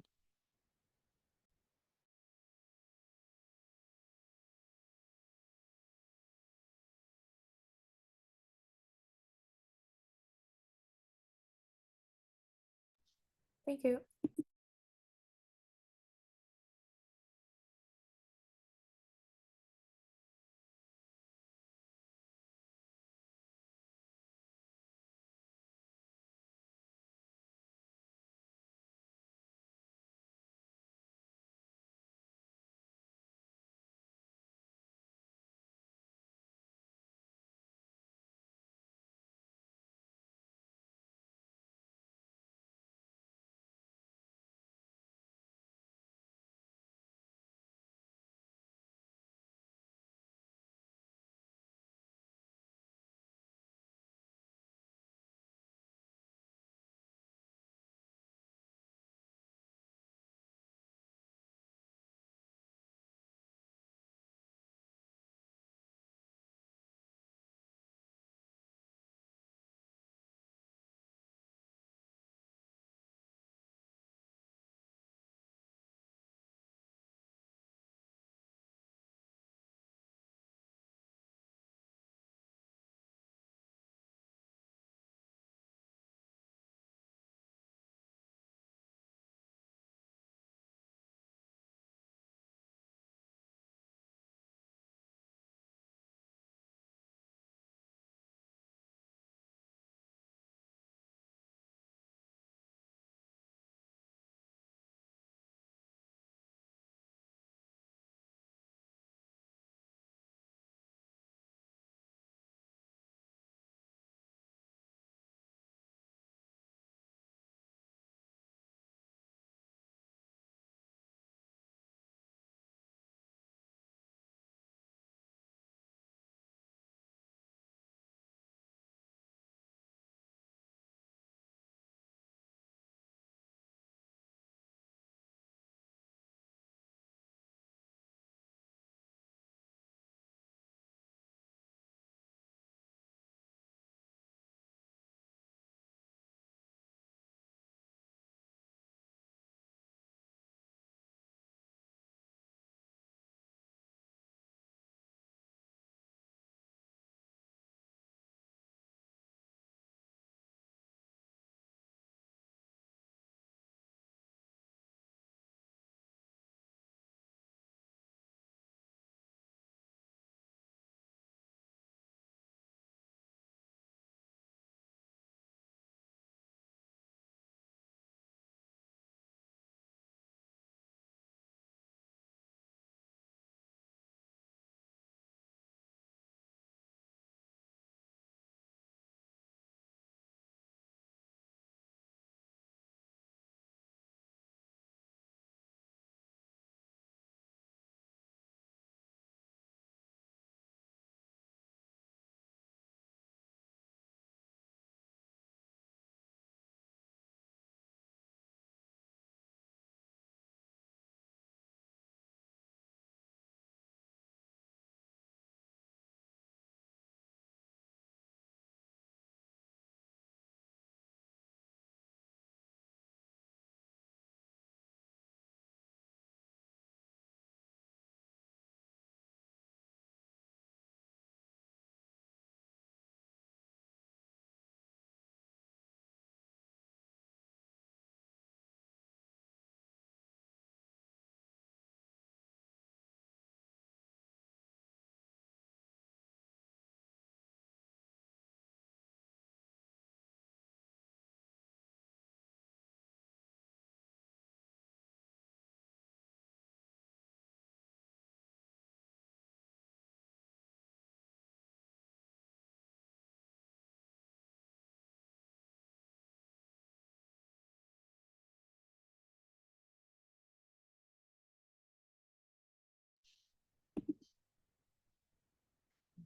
Thank you.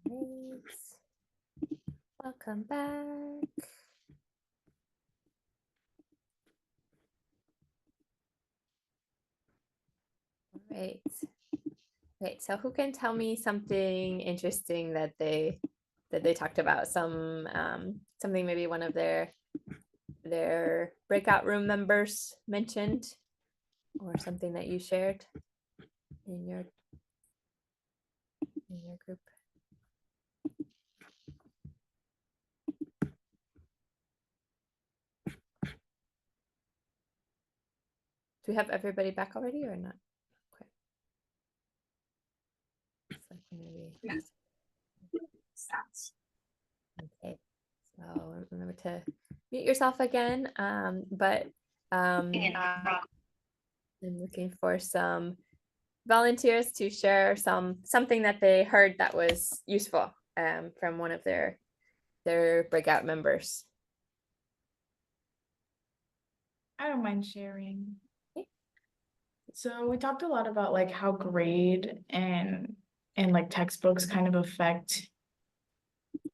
Great. Welcome back. All right. Great. So who can tell me something interesting that they talked about? Something maybe one of their breakout room members mentioned, or something that you shared in your group. Do we have everybody back already or not? Okay. Looks like maybe. Okay. So remember to mute yourself again. I'm looking for some volunteers to share something that they heard that was useful from one of their breakout members. I don't mind sharing. Okay. So we talked a lot about like how grade and like textbooks kind of affect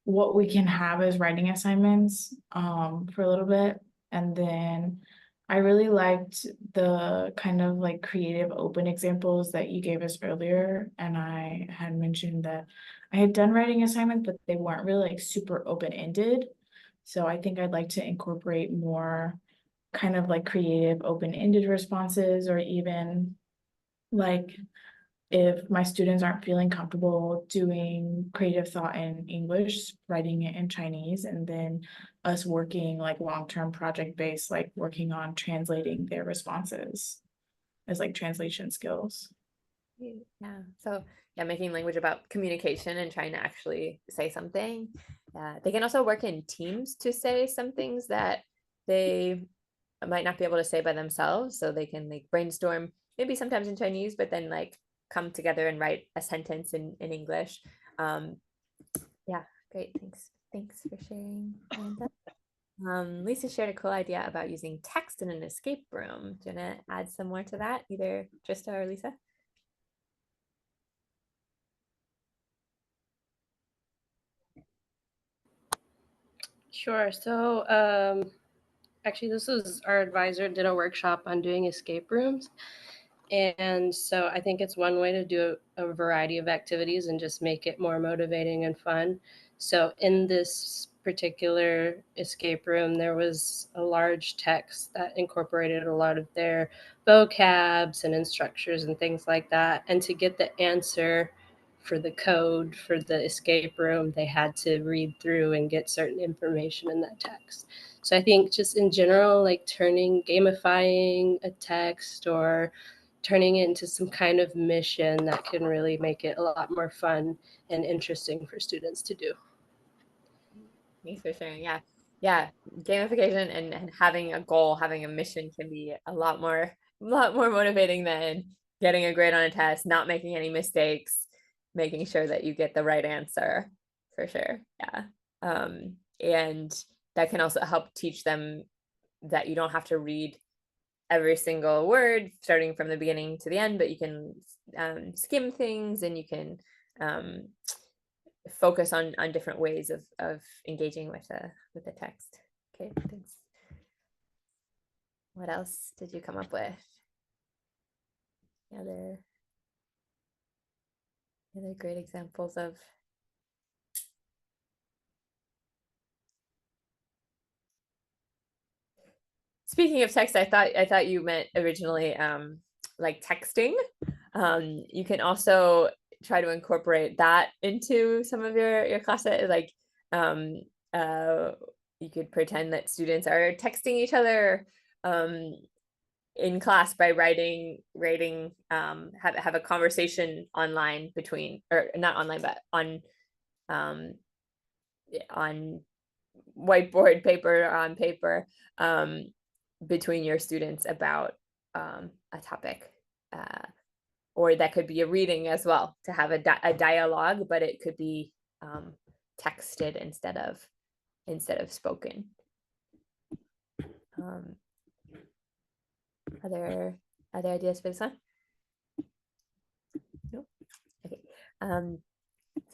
what we can have as writing assignments for a little bit. And then I really liked the kind of like creative open examples that you gave us earlier. And I had mentioned that I had done writing assignments, but they weren't really like super open-ended. So I think I'd like to incorporate more kind of like creative open-ended responses, or even like if my students aren't feeling comfortable doing creative thought in English, writing it in Chinese, and then us working like long-term project-based, like working on translating their responses as like translation skills. Yeah. So yeah, making language about communication and trying to actually say something. They can also work in teams to say some things that they might not be able to say by themselves. So they can like brainstorm, maybe sometimes in Chinese, but then like come together and write a sentence in English. Yeah, great. Thanks for sharing, Amanda. Lisa shared a cool idea about using text in an escape room. Do you want to add some more to that, either Trista or Lisa? Sure. So actually, this is our advisor did a workshop on doing escape rooms. And so I think it's one way to do a variety of activities and just make it more motivating and fun. So in this particular escape room, there was a large text that incorporated a lot of their vocabs and instructors and things like that. And to get the answer for the code for the escape room, they had to read through and get certain information in that text. So I think just in general, like gamifying a text or turning it into some kind of mission that can really make it a lot more fun and interesting for students to do. Thanks for sharing. Yeah. Gamification and having a goal, having a mission can be a lot more motivating than getting a grade on a test, not making any mistakes, making sure that you get the right answer, for sure. Yeah. And that can also help teach them that you don't have to read every single word starting from the beginning to the end, but you can skim things, and you can focus on different ways of engaging with the text. Okay, thanks. What else did you come up with? Other great examples of speaking of text, I thought you meant originally like texting. You can also try to incorporate that into some of your classes. Like you could pretend that students are texting each other in class by have a conversation online between, or not online, but on whiteboard paper or on paper between your students about a topic. Or that could be a reading as well, to have a dialogue, but it could be texted instead of spoken. Other ideas for this one? Nope. Okay.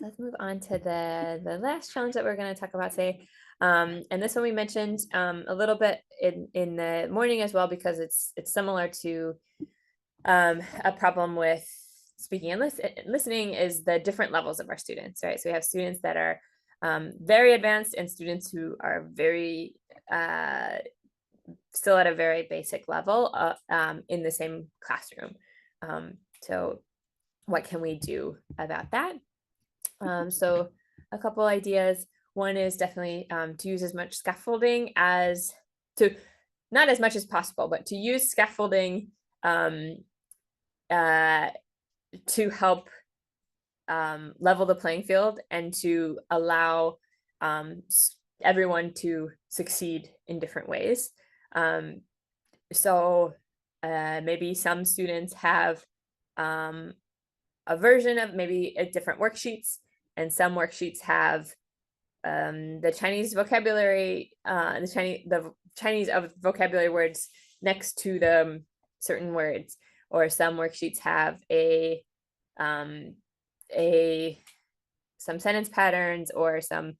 So let's move on to the last challenge that we're going to talk about today. And this one we mentioned a little bit in the morning as well, because it's similar to a problem with speaking and listening, is the different levels of our students, right? So we have students that are very advanced and students who are very still at a very basic level in the same classroom. So what can we do about that? So a couple ideas. One is definitely to use as much scaffolding not as much as possible, but to use scaffolding to help level the playing field and to allow everyone to succeed in different ways. So maybe some students have a version of maybe different worksheets, and some worksheets have the Chinese vocabulary, the Chinese of vocabulary words next to the certain words, or some worksheets have some sentence patterns, or some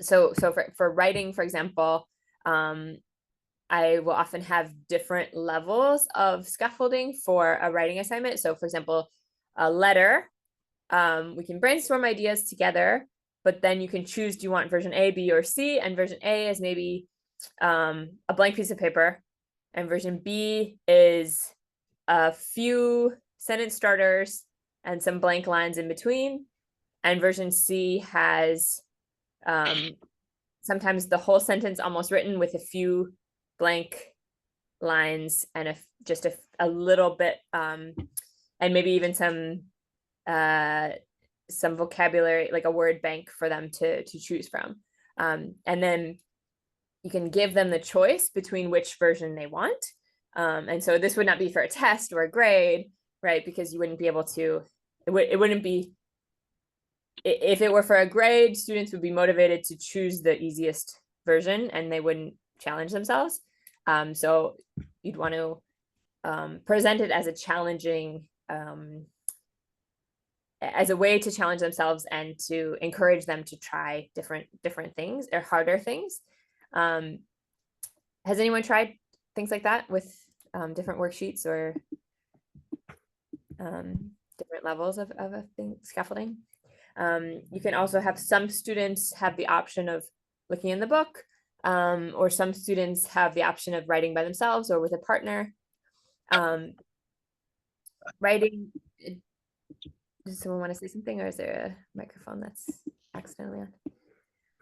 so for writing, for example, I will often have different levels of scaffolding for a writing assignment. So for example, a letter, we can brainstorm ideas together, but then you can choose, do you want version A, B, or C? And version A is maybe a blank piece of paper, and version B is a few sentence starters and some blank lines in between. And version C has sometimes the whole sentence almost written with a few blank lines and just a little bit and maybe even some vocabulary, like a word bank for them to choose from, and then you can give them the choice between which version they want, and so this would not be for a test or a grade, right? Because you wouldn't be able to, it wouldn't be, if it were for a grade, students would be motivated to choose the easiest version and they wouldn't challenge themselves. So you'd want to present it as a challenging, as a way to challenge themselves and to encourage them to try different things or harder things. Has anyone tried things like that with different worksheets or different levels of a thing, scaffolding? You can also have some students have the option of looking in the book, or some students have the option of writing by themselves or with a partner. Writing, does someone want to say something, or is there a microphone that's accidentally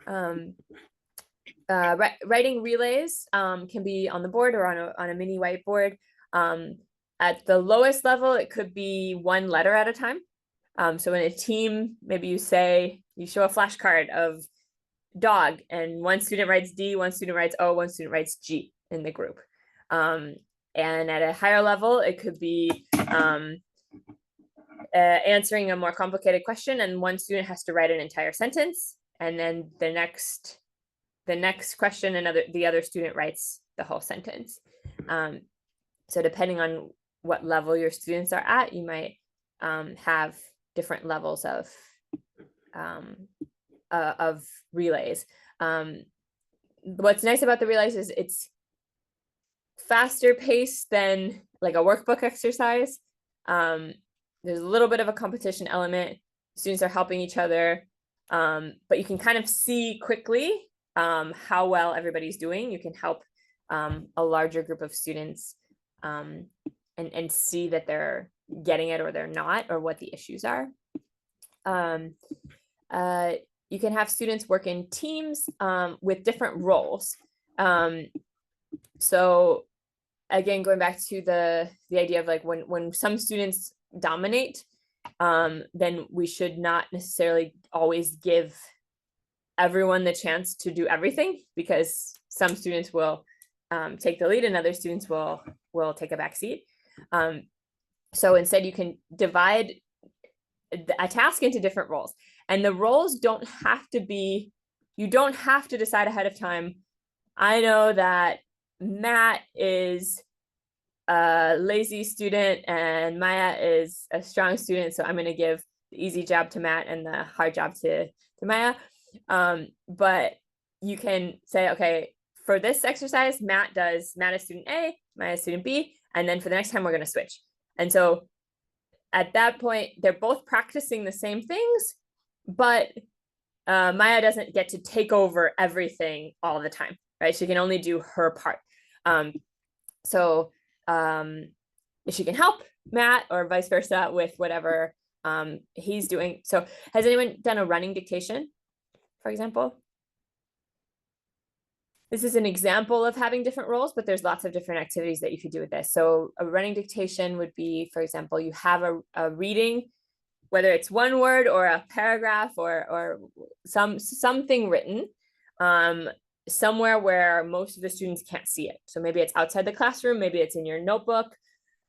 on? Writing relays can be on the board or on a mini whiteboard. At the lowest level, it could be one letter at a time. So in a team, maybe you show a flashcard of dog, and one student writes D, one student writes O, one student writes G in the group. And at a higher level, it could be answering a more complicated question, and one student has to write an entire sentence, and then the next question, the other student writes the whole sentence. So depending on what level your students are at, you might have different levels of relays. What's nice about the relays is it's faster paced than like a workbook exercise. There's a little bit of a competition element. Students are helping each other, but you can kind of see quickly how well everybody's doing. You can help a larger group of students and see that they're getting it or they're not, or what the issues are. You can have students work in teams with different roles. So again, going back to the idea of like when some students dominate, then we should not necessarily always give everyone the chance to do everything, because some students will take the lead and other students will take a back seat. So instead, you can divide a task into different roles, and the roles don't have to be, you don't have to decide ahead of time. I know that Matt is a lazy student and Maya is a strong student, so I'm going to give easy job to Matt and the hard job to Maya. But you can say, okay, for this exercise, Matt is student A, Maya is student B, and then for the next time we're going to switch. And so at that point, they're both practicing the same things, but Maya doesn't get to take over everything all the time, right? She can only do her part. So she can help Matt or vice versa with whatever he's doing. So has anyone done a running dictation, for example? This is an example of having different roles, but there's lots of different activities that you could do with this. So a running dictation would be, for example, you have a reading, whether it's one word or a paragraph or something written somewhere where most of the students can't see it. So maybe it's outside the classroom, maybe it's in your notebook,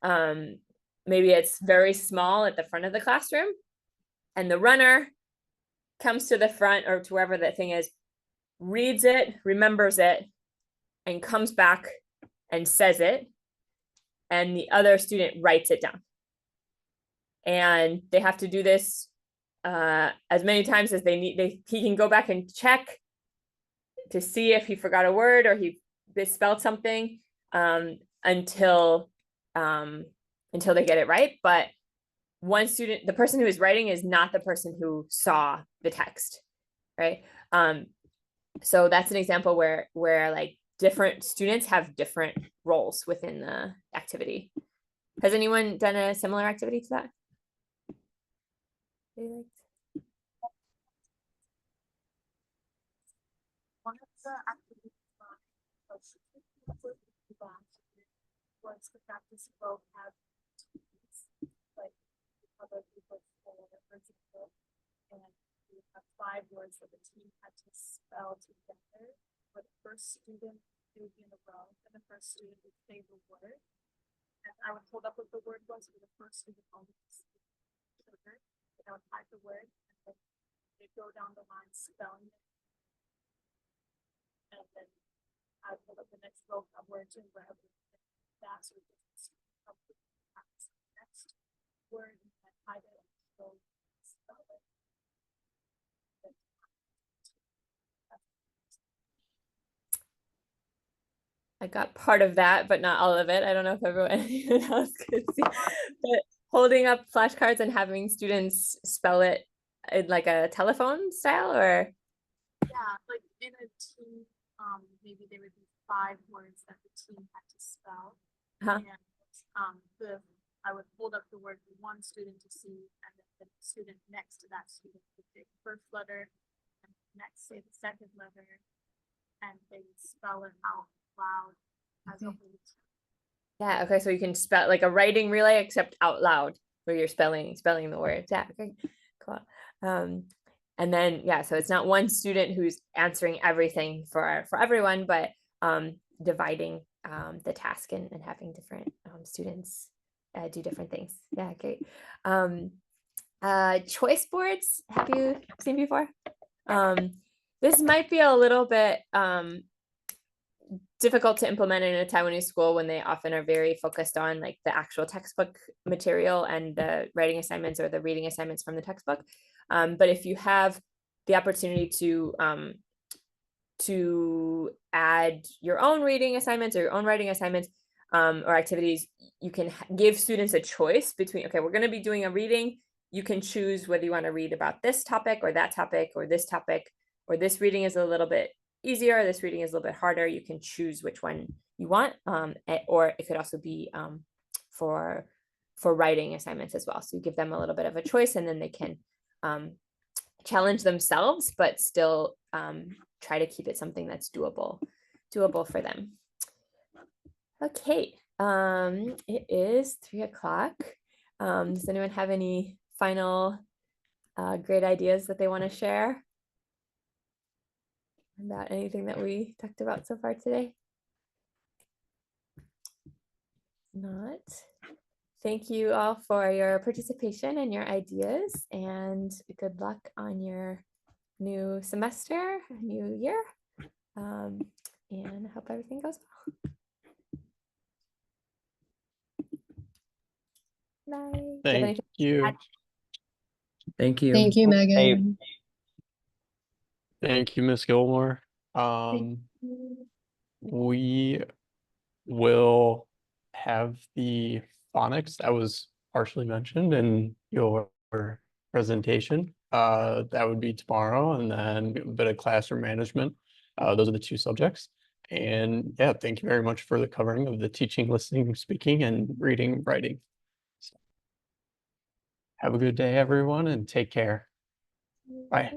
maybe it's very small at the front of the classroom, and the runner comes to the front or to wherever that thing is, reads it, remembers it, and comes back and says it, and the other student writes it down. And they have to do this as many times as they need. He can go back and check to see if he forgot a word or he misspelled something until they get it right. But one student, the person who is writing is not the person who saw the text, right? So that's an example where like different students have different roles within the activity. Has anyone done a similar activity to that? One of the activities was the practice both have like other people, for example, and we have 5 words that the team had to spell together. For the first student, it would be in a row, and the first student would say the word, and I would hold up what the word was for the first student only to speak sugar, and I would type the word, and then they'd go down the line spelling it, and then I would hold up the next row of words and wherever that's what the next word and then type it and so spell it. I got part of that, but not all of it. I don't know if anyone else could see. But holding up flashcards and having students spell it in like a telephone style, or yeah, like in a team, maybe there would be 5 words that the team had to spell. Huh. And I would hold up the word for one student to see, and then the student next to that student would take the first letter, and next say the second letter, and they would spell it out loud as a whole. Yeah, okay, so you can spell like a writing relay except out loud where you're spelling the words. Yeah, okay, cool. And then yeah, so it's not one student who's answering everything for everyone, but dividing the task and having different students do different things. Yeah, great. Choice boards, have you seen before? This might be a little bit difficult to implement in a Taiwanese school when they often are very focused on like the actual textbook material and the writing assignments or the reading assignments from the textbook. But if you have the opportunity to add your own reading assignments or your own writing assignments or activities, you can give students a choice between, okay, we're going to be doing a reading. You can choose whether you want to read about this topic or that topic or this topic, or this reading is a little bit easier, this reading is a little bit harder. You can choose which one you want, or it could also be for writing assignments as well. So you give them a little bit of a choice, and then they can challenge themselves, but still try to keep it something that's doable for them. Okay, it is 3 o'clock. Does anyone have any final great ideas that they want to share about anything that we talked about so far today? Not. Thank you all for your participation and your ideas, and good luck on your new semester, new year, and I hope everything goes well. Bye. Do you have Thank anything to you. add? Thank you. Thank you, Hey, Megan. Thank you, Miss Gilmore. We will have the phonics that was partially mentioned in your presentation. That would be tomorrow, and then a bit of classroom management. Those are the two subjects. And yeah, thank you very much for the covering of the teaching, listening, speaking, and reading, writing. So, have a good day, everyone, and take care. Bye.